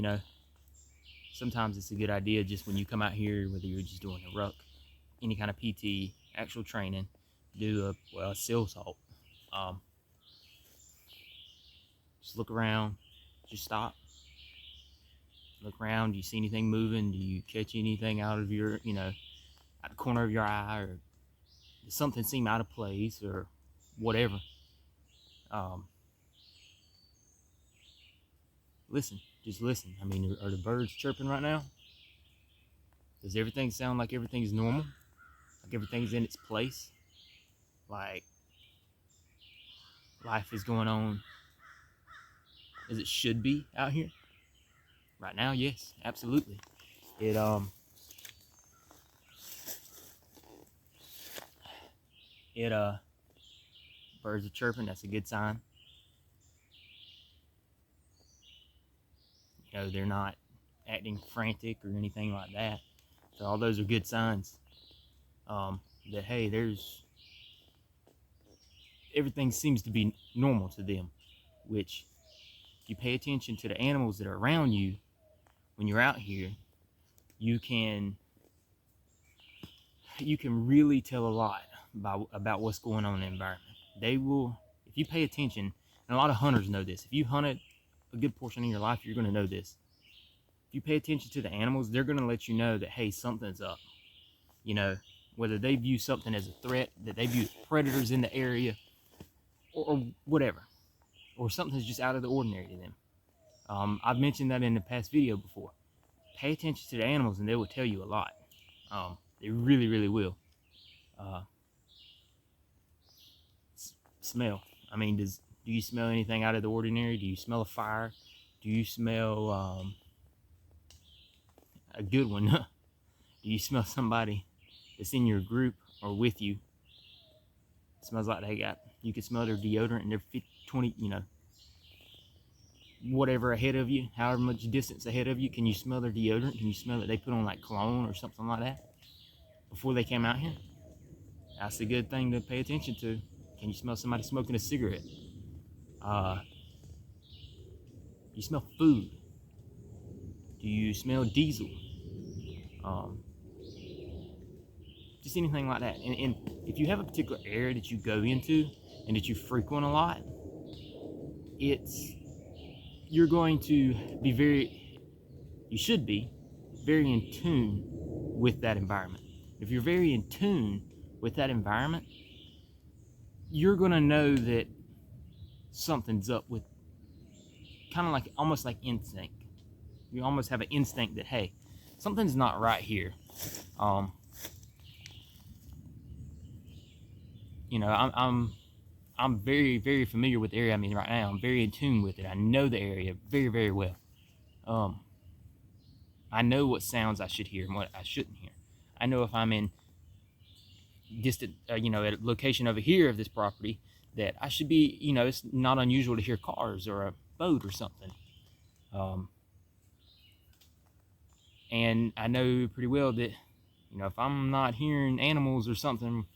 you know, sometimes it's a good idea just when you come out here, whether you're just doing a ruck, any kind of PT, actual training, do a seal salt. Um, just look around, just stop, look around. Do you see anything moving? Do you catch anything out of your, out the corner of your eye, or does something seem out of place, or whatever? Um, Listen, just listen. I mean, are the birds chirping right now? Does everything sound like everything's normal? Like everything's in its place? Like life is going on as it should be out here? Right now, yes, absolutely. It it birds are chirping, that's a good sign. They're not acting frantic or anything like that. So all those are good signs. That hey, there's everything seems to be normal to them, which if you pay attention to the animals that are around you when you're out here, you can really tell a lot about what's going on in the environment. They will, if you pay attention, and a lot of hunters know this. If you hunted a good portion of your life, you're going to know this. If you pay attention to the animals, they're going to let you know that hey, something's up. Whether they view something as a threat, that they view predators in the area, or whatever, or something's just out of the ordinary to them. I've mentioned that in the past video before. Pay attention to the animals, and they will tell you a lot. They really, really will. Smell. I mean, do you smell anything out of the ordinary? Do you smell a fire? Do you smell a good one? Do you smell somebody that's in your group or with you? It smells like you can smell their deodorant and they're 20, whatever ahead of you, however much distance ahead of you. Can you smell their deodorant? Can you smell that they put on like cologne or something like that before they came out here? That's a good thing to pay attention to. Can you smell somebody smoking a cigarette? You smell food? Do you smell diesel? Just anything like that. And if you have a particular area that you go into and that you frequent a lot, you're going to be you should be very in tune with that environment. If you're very in tune with that environment, you're going to know that something's up with, kind of like almost like instinct. You almost have an instinct that hey, something's not right here. I'm very, very familiar with the area I'm in right now. I'm very in tune with it. I know the area very, very well. I know what sounds I should hear and what I shouldn't hear. I know if I'm in distant, at a location over here of this property, that I should be, it's not unusual to hear cars or a boat or something. And I know pretty well that, if I'm not hearing animals or something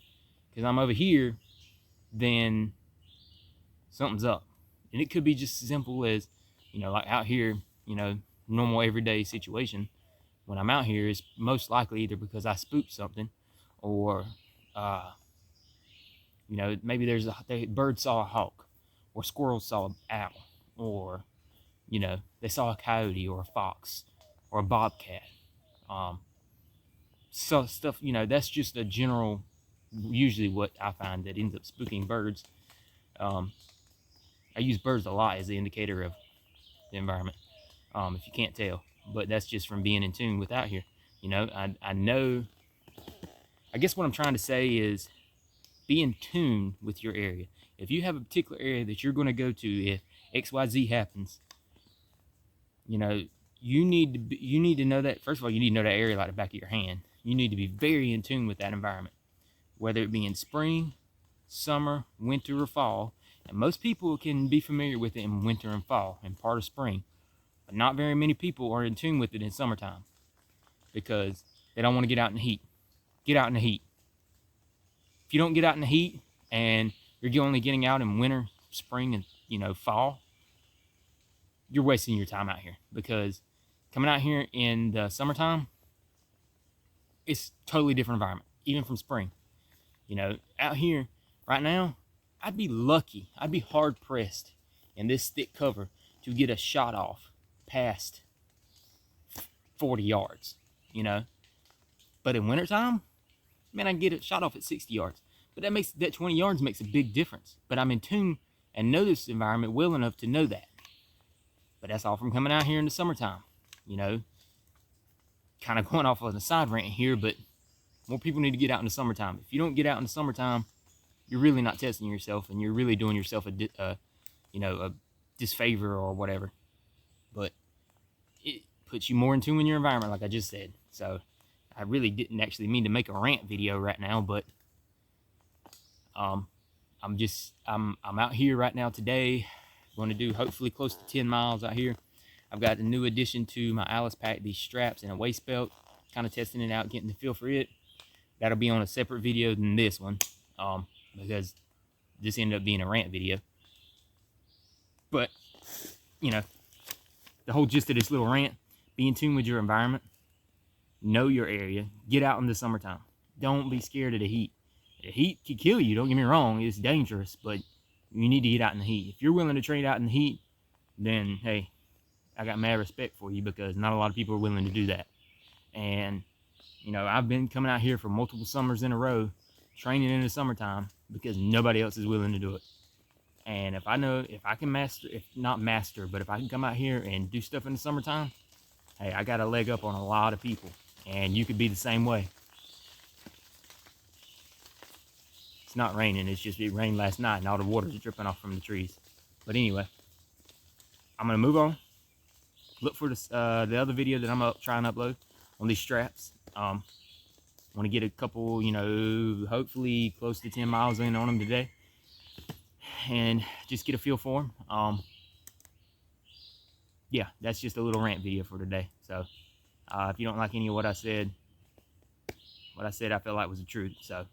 because I'm over here, then something's up. And it could be just as simple as, like out here, normal everyday situation. When I'm out here, it's most likely either because I spooked something, or, maybe the bird saw a hawk, or squirrels saw an owl, or, they saw a coyote or a fox or a bobcat. So stuff, that's just a general, usually what I find that ends up spooking birds. I use birds a lot as the indicator of the environment, if you can't tell, but that's just from being in tune with out here. I know, I guess what I'm trying to say is be in tune with your area. If you have a particular area that you're going to go to, if XYZ happens, you need to know that. First of all, you need to know that area like the back of your hand. You need to be very in tune with that environment, whether it be in spring, summer, winter, or fall. And most people can be familiar with it in winter and fall and part of spring, but not very many people are in tune with it in summertime because they don't want to get out in the heat. Get out in the heat. If you don't get out in the heat and you're only getting out in winter, spring, and fall, you're wasting your time out here, because coming out here in the summertime, it's totally different environment, even from spring. You know, out here right now, I'd be lucky, I'd be hard pressed in this thick cover to get a shot off past 40 yards, you know. But in wintertime, man, I can get it shot off at 60 yards. But that 20 yards makes a big difference. But I'm in tune and know this environment well enough to know that. But that's all from coming out here in the summertime, you know. Kind of going off on a side rant here, but more people need to get out in the summertime. If you don't get out in the summertime, you're really not testing yourself, and you're really doing yourself a disfavor or whatever. But it puts you more in tune with your environment, like I just said. So I really didn't actually mean to make a rant video right now, but I'm out here right now today. Going to do hopefully close to 10 miles out here. I've got a new addition to my Alice pack, these straps and a waist belt. Kind of testing it out, getting the feel for it. That'll be on a separate video than this one, because this ended up being a rant video. But, you know, the whole gist of this little rant, be in tune with your environment, know your area, get out in the summertime. Don't be scared of the heat. The heat can kill you, don't get me wrong, it's dangerous, but you need to get out in the heat. If you're willing to trade out in the heat, then, hey, I got mad respect for you, because not a lot of people are willing to do that. And, you know, I've been coming out here for multiple summers in a row, training in the summertime, because nobody else is willing to do it. And if I can master, if not master, but if I can come out here and do stuff in the summertime, hey, I got a leg up on a lot of people. And you could be the same way. It's not raining, it's just it rained last night and all the water's dripping off from the trees. But anyway, I'm gonna move on. Look for the other video that I'm gonna try and upload on these straps. Want to get a couple, you know, hopefully close to 10 miles in on them today, and just get a feel for them. Yeah, that's just a little rant video for today. So if you don't like any of what I said I felt like was the truth. So